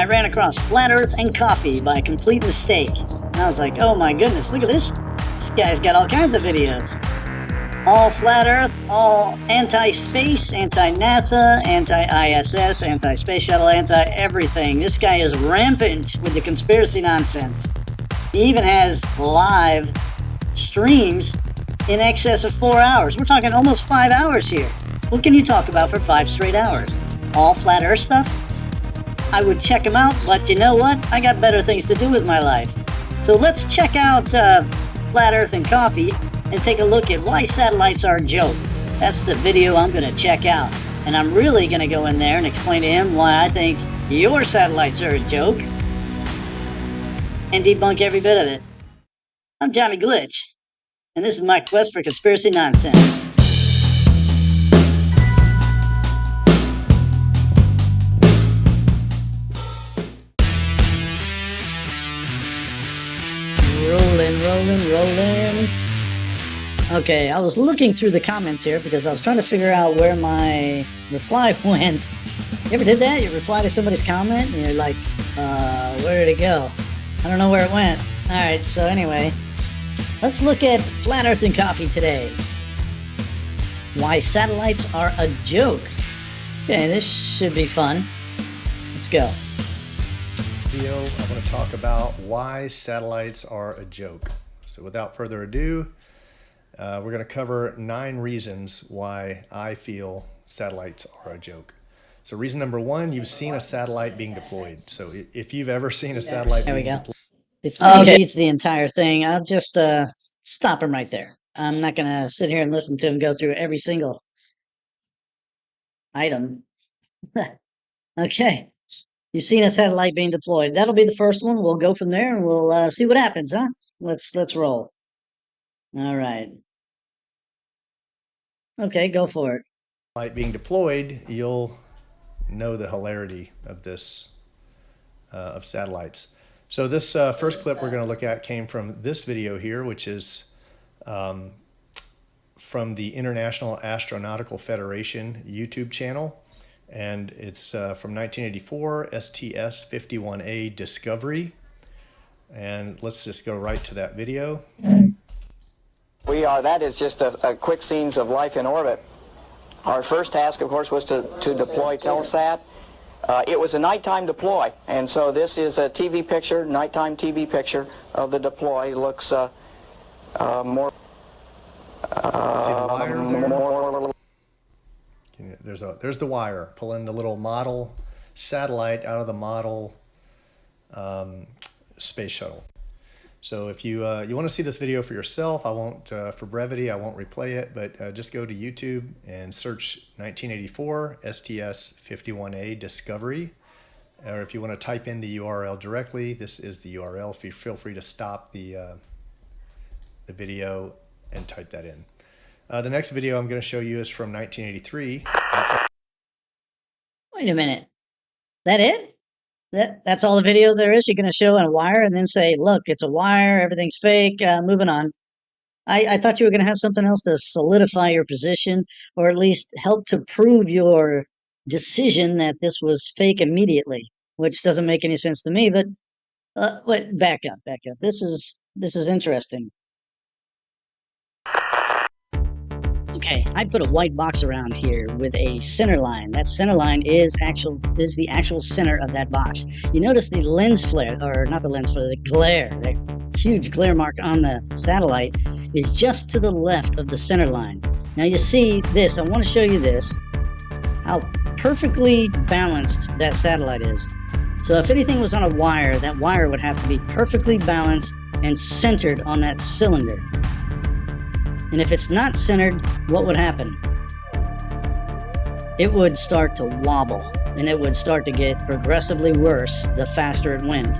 ran across Flat Earth and Coffee by complete mistake. And I was like, oh my goodness, look at this. This guy's got all kinds of videos. All Flat Earth, all anti-space, anti-NASA, anti-ISS, anti-space shuttle, anti-everything. This guy is rampant with the conspiracy nonsense. He even has live streams in excess of 4 hours. We're talking almost 5 hours here. What can you talk about for 5 straight hours? All Flat Earth stuff? I would check him out, but you know what? I got better things to do with my life. So let's check out Flat Earth and Coffee and take a look at why satellites are a joke. That's the video I'm going to check out. And I'm really going to go in there and explain to him why I think your satellites are a joke and debunk every bit of it. I'm Jonni Glitch, and this is my quest for conspiracy nonsense. Rolling. Okay, I was looking through the comments here because I was trying to figure out where my reply went. You ever did that? You reply to somebody's comment and you're like, where did it go? I don't know where it went. Alright, so anyway, let's look at Flat Earth and Coffee today. Why satellites are a joke. Okay, this should be fun. Let's go. Video, I want to talk about why satellites are a joke. So without further ado, we're going to cover 9 reasons why I feel satellites are a joke. So reason number 1, you've seen a satellite being deployed. So if you've ever seen a satellite being deployed. It's the entire thing. I'll just stop him right there. I'm not going to sit here and listen to him go through every single item. Okay. You've seen a satellite being deployed. That'll be the first one. We'll go from there and we'll see what happens, huh? Let's roll. All right. Okay, go for it. Satellite being deployed, you'll know the hilarity of this of satellites. So this first clip we're going to look at came from this video here, which is from the International Astronautical Federation YouTube channel. And it's from 1984, STS-51A Discovery. And let's just go right to that video. That is just a quick scenes of life in orbit. Our first task, of course, was to deploy Telesat. It was a nighttime deploy, and so this is a TV picture, nighttime TV picture of the deploy. It looks more... There's the wire pulling the little model satellite out of the model space shuttle. So if you want to see this video for yourself, I won't, for brevity, I won't replay it, but just go to YouTube and search 1984 STS-51A Discovery. Or if you want to type in the URL directly, this is the URL. Feel free to stop the video and type that in. The next video I'm going to show you is from 1983. Wait a minute. That it? That's all the video there is? You're going to show on a wire and then say, look, it's a wire, everything's fake, moving on. I thought you were going to have something else to solidify your position, or at least help to prove your decision that this was fake immediately, which doesn't make any sense to me, but wait, back up. This is interesting. Okay, I put a white box around here with a center line. That center line is the actual center of that box. You notice the lens flare, or not the lens flare, the glare, that huge glare mark on the satellite is just to the left of the center line. Now you see this, I want to show you this, how perfectly balanced that satellite is. So if anything was on a wire, that wire would have to be perfectly balanced and centered on that cylinder. And if it's not centered, what would happen? It would start to wobble, and it would start to get progressively worse the faster it went.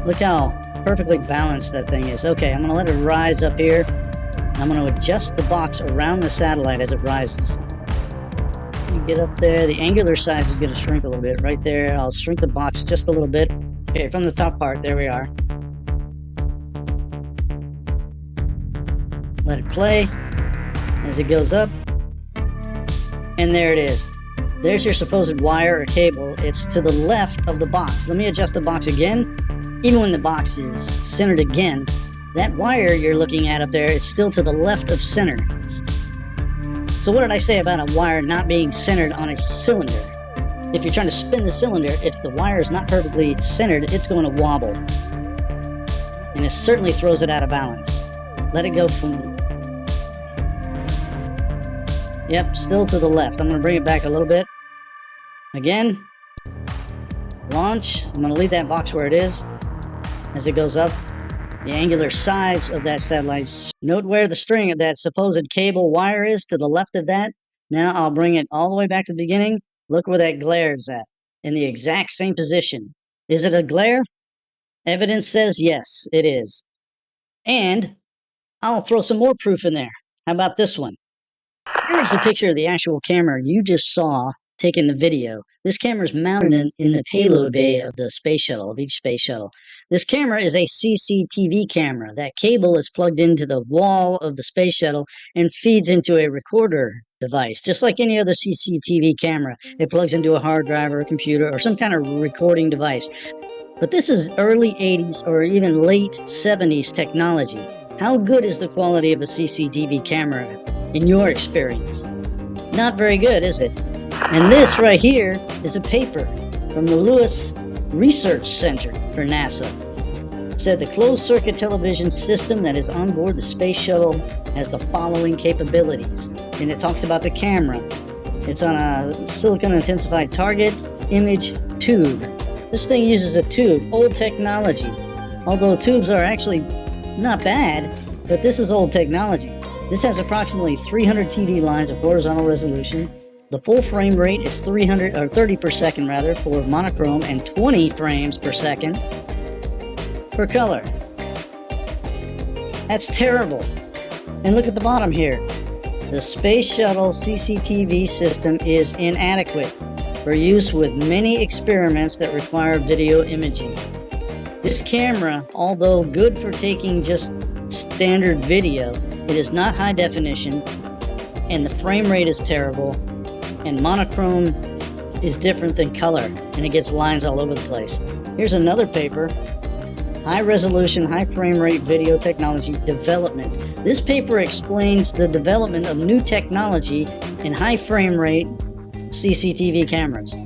Look how perfectly balanced that thing is. Okay, I'm going to let it rise up here. I'm going to adjust the box around the satellite as it rises. You get up there, the angular size is going to shrink a little bit. Right there, I'll shrink the box just a little bit. Okay, from the top part, there we are. Let it play as it goes up, and there it is. There's your supposed wire or cable. It's to the left of the box. Let me adjust the box again. Even when the box is centered again, that wire you're looking at up there is still to the left of center. So what did I say about a wire not being centered on a cylinder? If you're trying to spin the cylinder, if the wire is not perfectly centered, it's going to wobble. And it certainly throws it out of balance. Let it go from... Yep, still to the left. I'm going to bring it back a little bit. Again. Launch. I'm going to leave that box where it is as it goes up. The angular sides of that satellite. Note where the string of that supposed cable wire is to the left of that. Now I'll bring it all the way back to the beginning. Look where that glare is at. In the exact same position. Is it a glare? Evidence says yes, it is. And I'll throw some more proof in there. How about this one? Here's a picture of the actual camera you just saw taking the video. This camera is mounted in the payload bay of the space shuttle, of each space shuttle. This camera is a CCTV camera. That cable is plugged into the wall of the space shuttle and feeds into a recorder device. Just like any other CCTV camera, it plugs into a hard drive or a computer or some kind of recording device. But this is early 80s or even late 70s technology. How good is the quality of a CCTV camera in your experience? Not very good, is it? And this right here is a paper from the Lewis Research Center for NASA. It said the closed-circuit television system that is on board the space shuttle has the following capabilities. And it talks about the camera. It's on a silicon-intensified target image tube. This thing uses a tube, old technology. Although tubes are actually not bad, but this is old technology. This has approximately 300 TV lines of horizontal resolution. The full frame rate is 30 per second rather for monochrome and 20 frames per second for color. That's terrible. And look at the bottom here. The Space Shuttle CCTV system is inadequate for use with many experiments that require video imaging. This camera, although good for taking just standard video, it is not high definition, and the frame rate is terrible, and monochrome is different than color, and it gets lines all over the place. Here's another paper, High Resolution, High Frame Rate Video Technology Development. This paper explains the development of new technology in high frame rate CCTV cameras.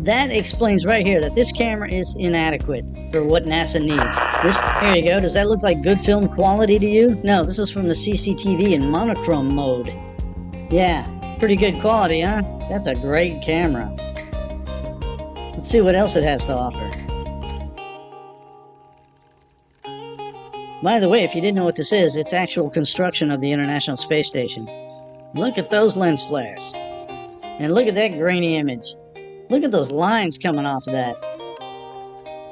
That explains right here that this camera is inadequate for what NASA needs. Here you go. Does that look like good film quality to you? No, this is from the CCTV in monochrome mode. Yeah, pretty good quality, huh? That's a great camera. Let's see what else it has to offer. By the way, if you didn't know what this is, it's actual construction of the International Space Station. Look at those lens flares. And look at that grainy image. Look at those lines coming off of that.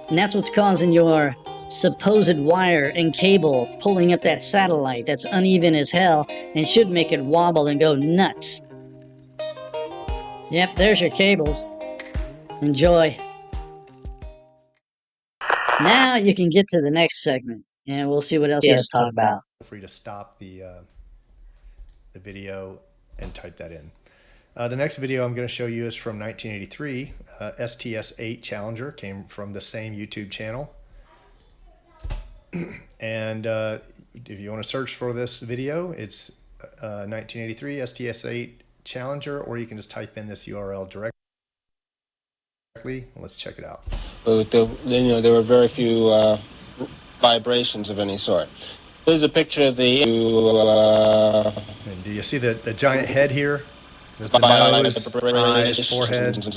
And that's what's causing your supposed wire and cable pulling up that satellite that's uneven as hell and should make it wobble and go nuts. Yep, there's your cables. Enjoy. Now you can get to the next segment, and we'll see what else he has to talk about. Feel free to stop the video and type that in. The next video I'm going to show you is from 1983. STS-8 Challenger came from the same YouTube channel. And if you want to search for this video, it's 1983 STS-8 Challenger, or you can just type in this URL directly. Let's check it out. There were very few vibrations of any sort. Here's a picture of the... And do you see the giant head here? There's the nose, eyes, forehead, mouth.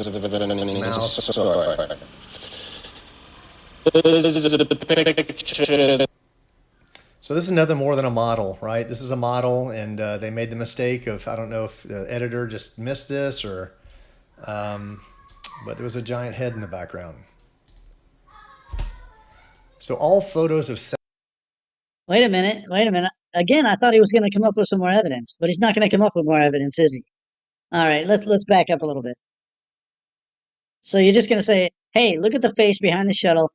So this is nothing more than a model, right? This is a model, and they made the mistake of, I don't know if the editor just missed this or, but there was a giant head in the background. So all photos of... Wait a minute. Again, I thought he was going to come up with some more evidence, but he's not going to come up with more evidence, is he? All right, let's back up a little bit. So you're just going to say, hey, look at the face behind the shuttle.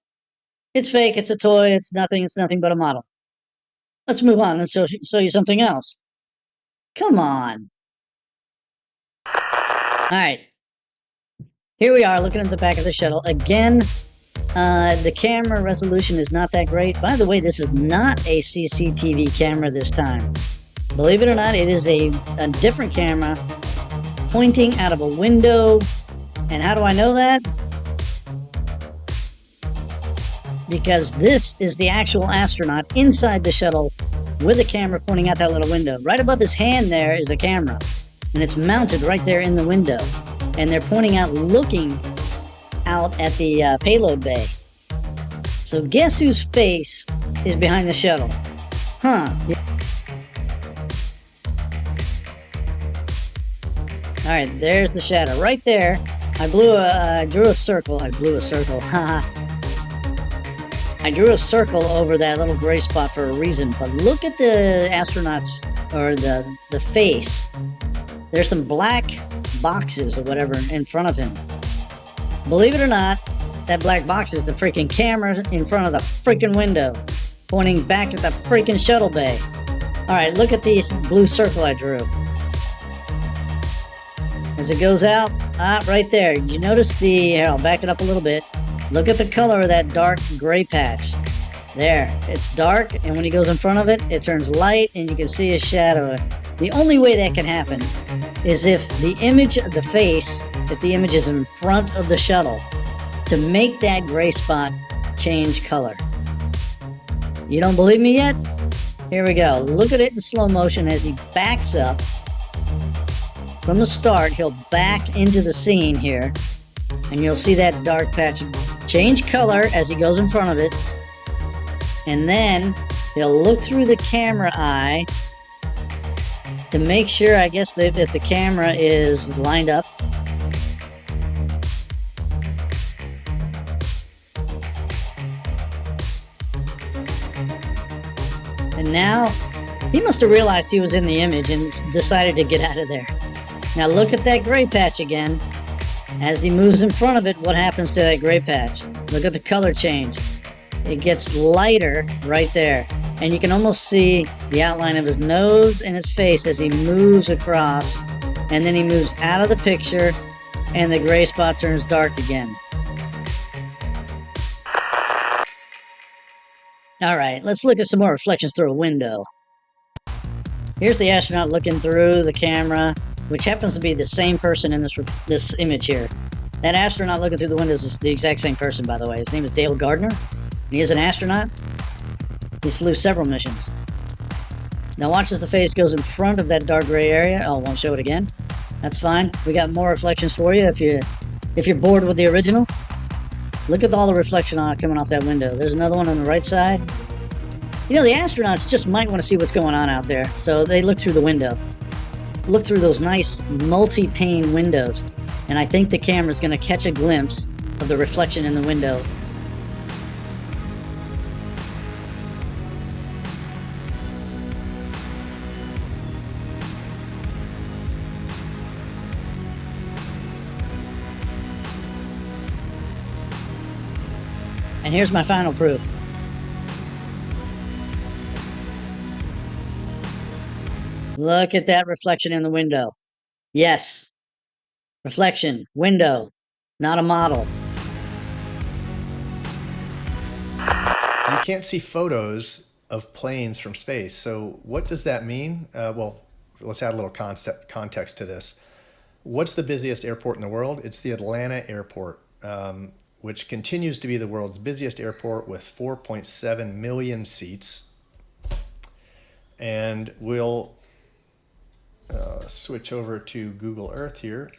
It's fake, it's a toy, it's nothing but a model. Let's move on. Let's show you something else. Come on. Alright. Here we are looking at the back of the shuttle. Again, the camera resolution is not that great. By the way, this is not a CCTV camera this time. Believe it or not, it is a different camera pointing out of a window. And how do I know that? Because this is the actual astronaut inside the shuttle with a camera pointing out that little window. Right above his hand there is a camera, and it's mounted right there in the window. And they're pointing out, looking out at the payload bay. So guess whose face is behind the shuttle? Huh. Alright, there's the shadow. Right there, I drew a circle. I drew a circle over that little gray spot for a reason. But look at the astronauts, or the face. There's some black boxes or whatever in front of him. Believe it or not, that black box is the freaking camera in front of the freaking window, pointing back at the freaking shuttle bay. Alright, look at this blue circle I drew. As it goes out, right there. You notice here, I'll back it up a little bit. Look at the color of that dark gray patch. There, it's dark, and when he goes in front of it, it turns light, and you can see his shadow. The only way that can happen is if the image of the face, if the image is in front of the shuttle, to make that gray spot change color. You don't believe me yet? Here we go. Look at it in slow motion as he backs up. From the start, he'll back into the scene here, and you'll see that dark patch change color as he goes in front of it. And then he'll look through the camera eye to make sure, I guess, that the camera is lined up. And now, he must have realized he was in the image and decided to get out of there. Now look at that gray patch again. As he moves in front of it, what happens to that gray patch? Look at the color change. It gets lighter right there. And you can almost see the outline of his nose and his face as he moves across. And then he moves out of the picture, and the gray spot turns dark again. Alright, let's look at some more reflections through a window. Here's the astronaut looking through the camera, which happens to be the same person in this image here. That astronaut looking through the windows is the exact same person, by the way. His name is Dale Gardner. He is an astronaut. He flew several missions. Now watch as the face goes in front of that dark gray area. Oh, I won't show it again. That's fine. We got more reflections for you if you're bored with the original. Look at all the reflection coming off that window. There's another one on the right side. You know, the astronauts just might want to see what's going on out there, so they look through the window. Look through those nice multi-pane windows, and I think the camera's going to catch a glimpse of the reflection in the window. And here's my final proof. Look at that reflection in the window. Yes. Reflection, window, not a model. You can't see photos of planes from space. So what does that mean? Well, let's add a little context to this. What's the busiest airport in the world? It's the Atlanta airport, which continues to be the world's busiest airport with 4.7 million seats. And we'll switch over to Google Earth here.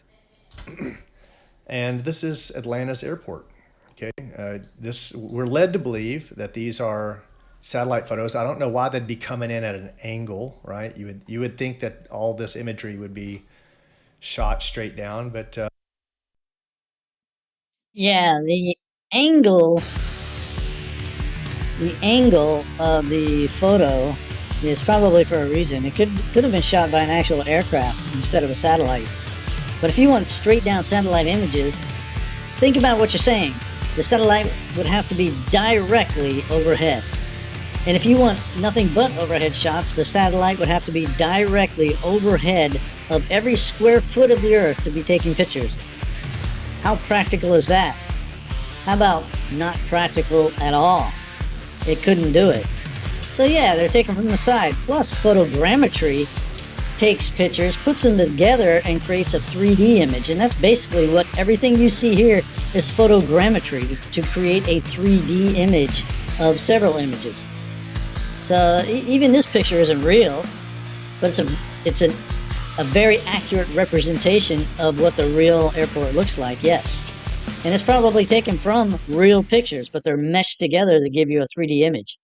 And this is Atlanta's airport. Okay, we're led to believe that these are satellite photos. I don't know why they'd be coming in at an angle, right? You would think that all this imagery would be shot straight down, but yeah, the angle of the photo is probably for a reason. It could have been shot by an actual aircraft instead of a satellite. But if you want straight down satellite images, think about what you're saying. The satellite would have to be directly overhead. And if you want nothing but overhead shots, the satellite would have to be directly overhead of every square foot of the Earth to be taking pictures. How practical is that? How about not practical at all? It couldn't do it. So yeah, they're taken from the side. Plus, photogrammetry takes pictures, puts them together, and creates a 3D image. And that's basically what everything you see here is photogrammetry, to create a 3D image of several images. So even this picture isn't real, but it's a very accurate representation of what the real airport looks like, yes. And it's probably taken from real pictures, but they're meshed together to give you a 3D image.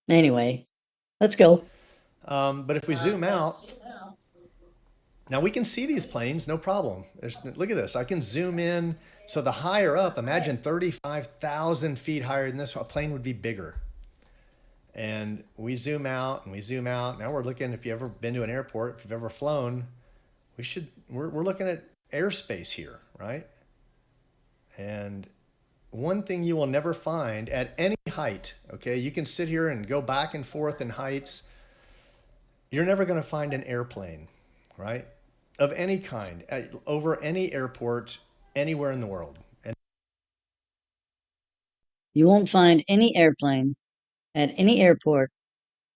Anyway, let's go. But if we zoom out, now we can see these planes, no problem. Look at this. I can zoom in. So the higher up, imagine 35,000 feet higher than this, a plane would be bigger. And we zoom out and we zoom out. Now we're looking, if you've ever been to an airport, if you've ever flown, we're looking at airspace here, right? And one thing you will never find at any height, okay, you can sit here and go back and forth in heights. You're never going to find an airplane, right, of any kind, over any airport, anywhere in the world. And You won't find any airplane at any airport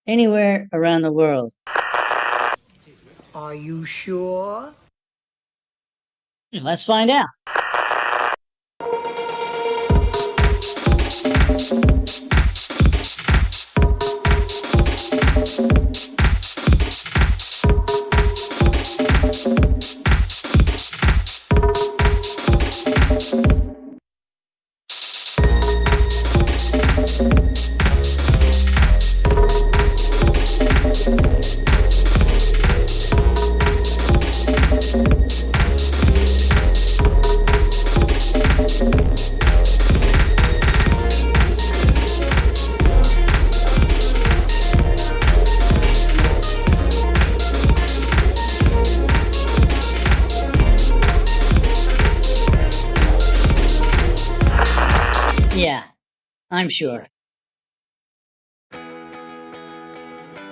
anywhere around the world. Are you sure? Let's find out. Yeah, I'm sure.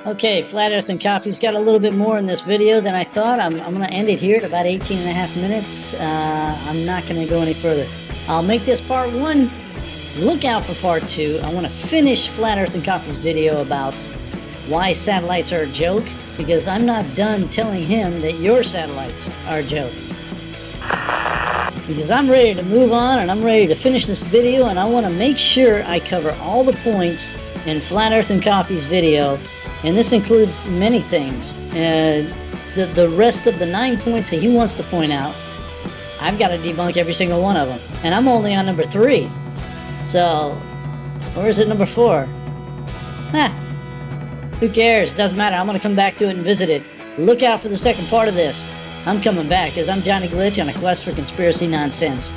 Okay, Flat Earth and Coffee's got a little bit more in this video than I thought. I'm going to end it here at about 18 and a half minutes. I'm not going to go any further. I'll make this part 1. Look out for part 2. I want to finish Flat Earth and Coffee's video about why satellites are a joke, because I'm not done telling him that your satellites are a joke. Because I'm ready to move on and I'm ready to finish this video, and I want to make sure I cover all the points in Flat Earth and Coffee's video, and this includes many things. The rest of the 9 points that he wants to point out, I've got to debunk every single one of them, and I'm only on number 3. So, where is it, number 4? Who cares? Doesn't matter. I'm going to come back to it and visit it. Look out for the second part of this. I'm coming back, because I'm Jonni Glitch on a quest for conspiracy nonsense.